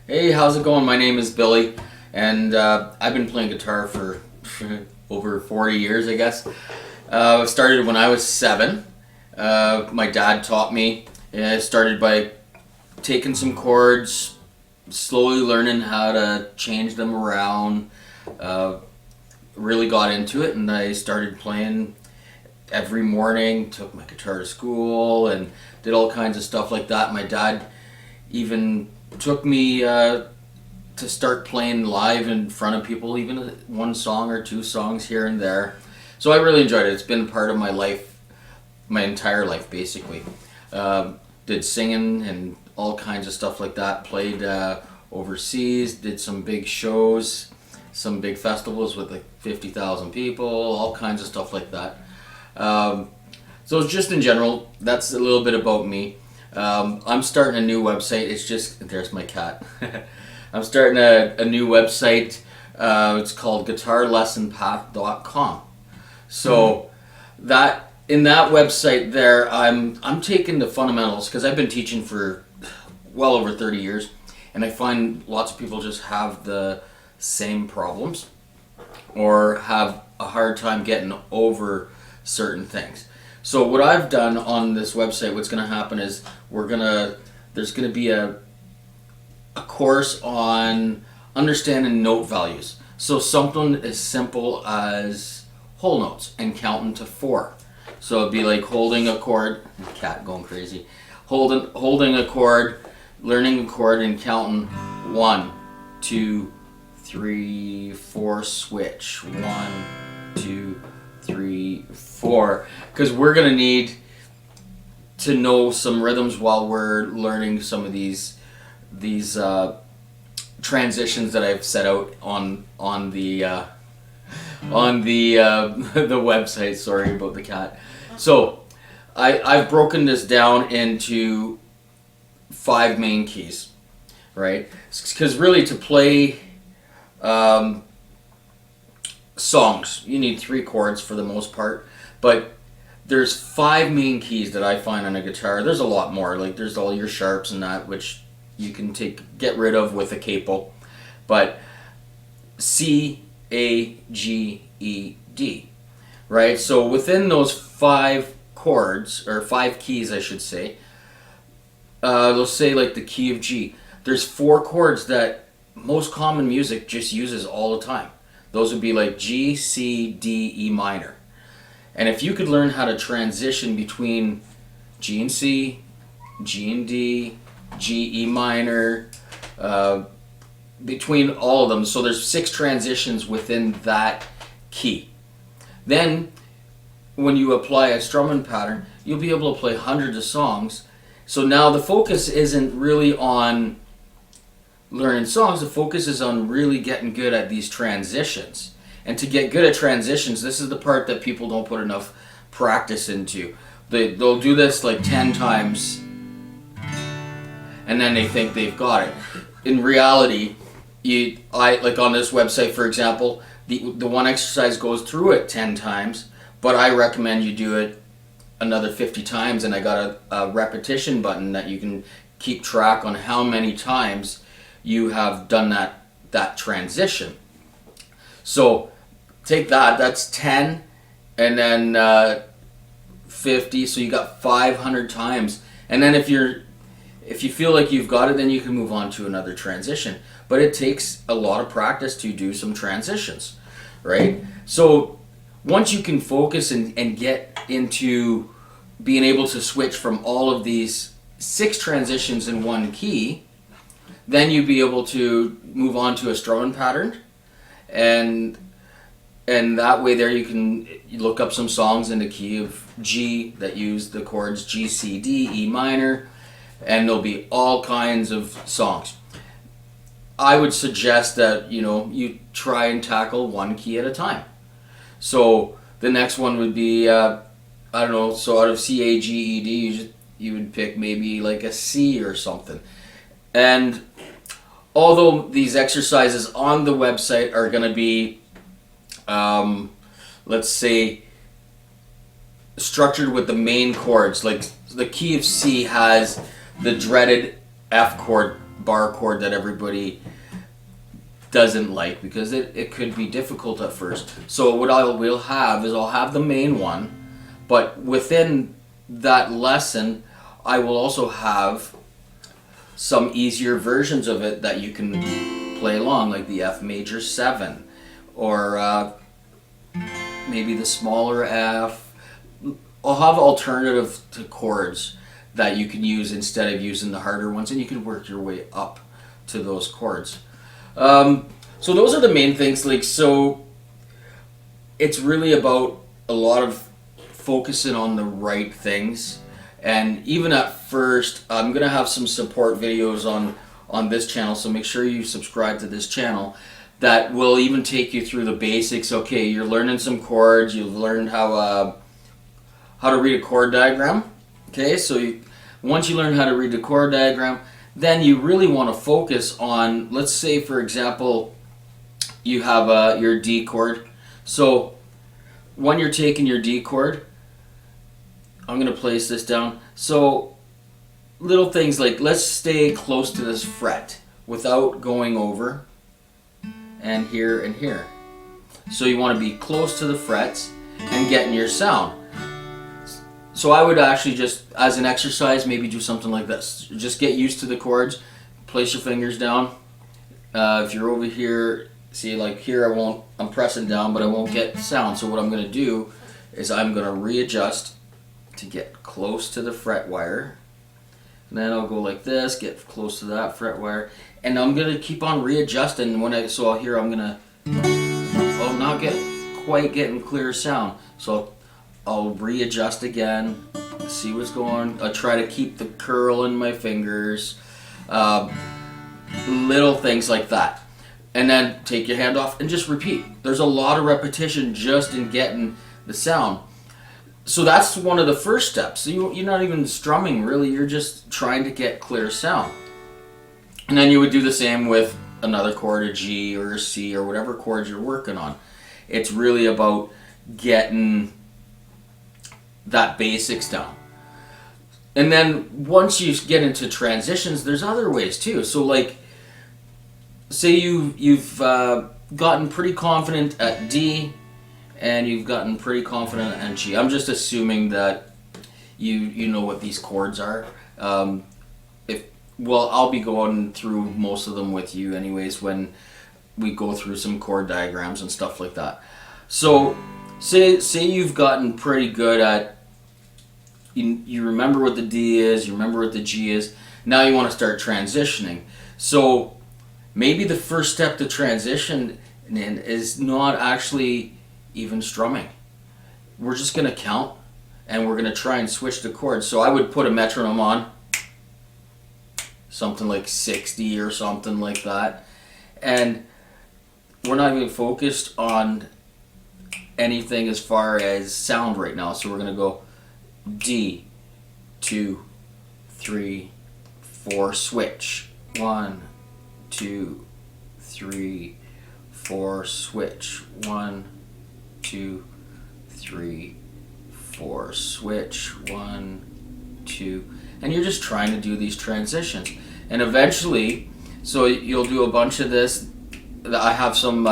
Hey, how's it going? My name is Billy, and I've been playing guitar for over 40 years, I guess. Started when I was 7. My dad taught me. I started by taking some chords, slowly learning how to change them around. Uh, really got into it, and I started playing every morning. Took my guitar to school and did all kinds of stuff like that. My dad even took me to start playing live in front of people, even one song or two songs here and there. So I really enjoyed it. It's been part of my life, my entire life, basically. Did singing and all kinds of stuff like that. Played overseas, did some big shows, some big festivals with like 50,000 people, all kinds of stuff like that. Um, so just in general, that's a little bit about me. I'm starting a new website. It's just, there's my cat. I'm starting a new website. It's called guitarlessonpath.com. So that in that website there, I'm taking the fundamentals because I've been teaching for well over 30 years, and I find lots of people just have the same problems or have a hard time getting over certain things. So what I've done on this website, what's going to happen is there's going to be a course on understanding note values. So something as simple as whole notes and counting to 4. So it'd be like holding a chord, cat going crazy, holding a chord, learning a chord and counting 1, 2, 3, 4, switch, 1, 2, 3, 4. Because we're gonna need to know some rhythms while we're learning some of these transitions that I've set out on the the website. Sorry about the cat. So I've broken this down into 5 main keys, right? Because really to play songs, you need 3 chords for the most part, but there's 5 main keys that I find on a guitar. There's a lot more, like there's all your sharps and that, which you can get rid of with a capo, but C, A, G, E, D, right? So within those 5 chords, or 5 keys I should say, let's say like the key of G, there's 4 chords that most common music just uses all the time. Those would be like G, C, D, E minor. And if you could learn how to transition between G and C, G and D, G, E minor, between all of them, so there's 6 transitions within that key. Then, when you apply a strumming pattern, you'll be able to play hundreds of songs. So now the focus isn't really on learning songs, the focus is on really getting good at these transitions. And to get good at transitions, this is the part that people don't put enough practice into. They'll do this like 10 times and then they think they've got it. In reality, I like on this website, for example, the one exercise goes through it 10 times, but I recommend you do it another 50 times, and I got a repetition button that you can keep track on how many times you have done that transition. So take that's 10, and then 50, so you got 500 times. And then if you feel like you've got it, then you can move on to another transition. But it takes a lot of practice to do some transitions, right? So once you can focus and get into being able to switch from all of these 6 transitions in one key, then you'd be able to move on to a strumming pattern, and that way there you look up some songs in the key of G that use the chords G, C, D, E minor, and there'll be all kinds of songs. I would suggest that you try and tackle one key at a time. So the next one would be I don't know. So out of C, A, G, E, D, you would pick maybe like a C or something. And although these exercises on the website are going to be, let's say, structured with the main chords, like the key of C has the dreaded F chord bar chord that everybody doesn't like, because it could be difficult at first. So what I will have is I'll have the main one, but within that lesson I will also have some easier versions of it that you can play along, like the F major 7, or maybe the smaller F. I'll have alternative to chords that you can use instead of using the harder ones, and you can work your way up to those chords. So those are the main things. Like, so it's really about a lot of focusing on the right things. And even at first, I'm gonna have some support videos on this channel, so make sure you subscribe to this channel. That will even take you through the basics. Okay, you're learning some chords. You've learned how to read a chord diagram. Okay, so once you learn how to read the chord diagram, then you really want to focus on, let's say for example, you have your D chord. So when you're taking your D chord, I'm going to place this down. So little things like, let's stay close to this fret without going over and here and here. So you want to be close to the frets and getting your sound. So I would actually just, as an exercise, maybe do something like this. Just get used to the chords. Place your fingers down. If you're over here, see, like here I'm pressing down, but I won't get sound. So what I'm going to do is I'm going to readjust to get close to the fret wire. And then I'll go like this, get close to that fret wire. And I'm going to keep on readjusting. So here I'm going to, I'm not quite getting clear sound. So I'll readjust again, see what's going on. I'll try to keep the curl in my fingers, little things like that. And then take your hand off and just repeat. There's a lot of repetition just in getting the sound. So that's one of the first steps. So you're not even strumming really, you're just trying to get clear sound. And then you would do the same with another chord, a G or a C or whatever chords you're working on. It's really about getting that basics down. And then once you get into transitions, there's other ways too. So like, say you've gotten pretty confident at D and you've gotten pretty confident at G. I'm just assuming that you know what these chords are. I'll be going through most of them with you anyways when we go through some chord diagrams and stuff like that. So say you've gotten pretty good at, you remember what the D is, you remember what the G is. Now you want to start transitioning. So maybe the first step to transition in is not actually even strumming. We're just going to count and we're going to try and switch the chords. So I would put a metronome on, something like 60 or something like that. And we're not even focused on anything as far as sound right now. So we're going to go D, 2, 3, 4, switch. 1, 2, 3, 4, switch. 1, 2, 3, 4, switch. 1, 2, and you're just trying to do these transitions. And eventually, so you'll do a bunch of this. I have some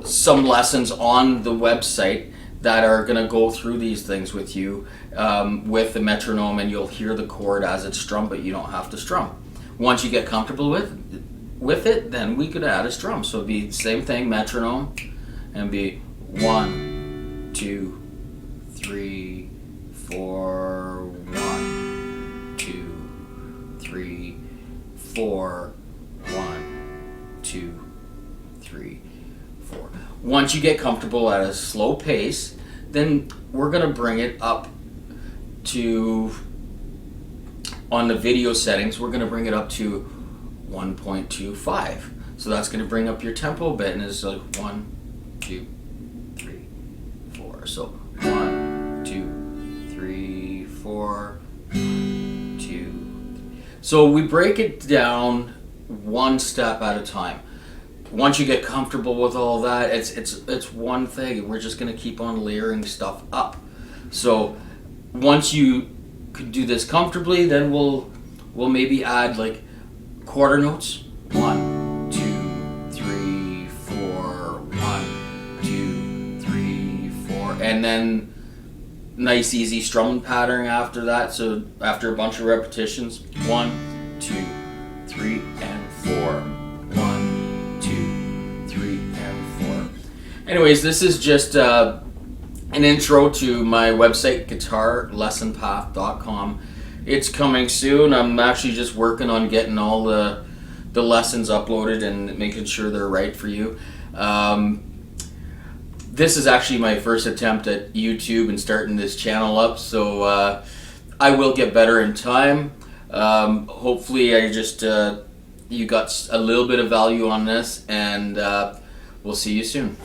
lessons on the website that are going to go through these things with you with the metronome, and you'll hear the chord as it's strummed, but you don't have to strum. Once you get comfortable with it, then we could add a strum. So it'd be the same thing, metronome, and be 1, 2, 3, 4, 1, 2, 3, 4, 1, 2, 3, 4. Once you get comfortable at a slow pace, then we're going to bring it up to, on the video settings, we're going to bring it up to 1.25. So that's going to bring up your tempo a bit, and it's like 1, 2, 3, 4. So 1, 2, 3, 4, 2. So we break it down one step at a time. Once you get comfortable with all that, it's one thing. We're just going to keep on layering stuff up. So once you can do this comfortably, then we'll we'll maybe add like quarter notes. 1, 2, 3, 4. 1, 2, 3, 4, and then nice easy strumming pattern after that. So after a bunch of repetitions, 1, 2, 3, and 4. 1, 2, 3, and 4. Anyways, this is just an intro to my website, guitarlessonpath.com. It's coming soon. I'm actually just working on getting all the lessons uploaded and making sure they're right for you. This is actually my first attempt at YouTube and starting this channel up, so I will get better in time. Hopefully I just you got a little bit of value on this, and we'll see you soon.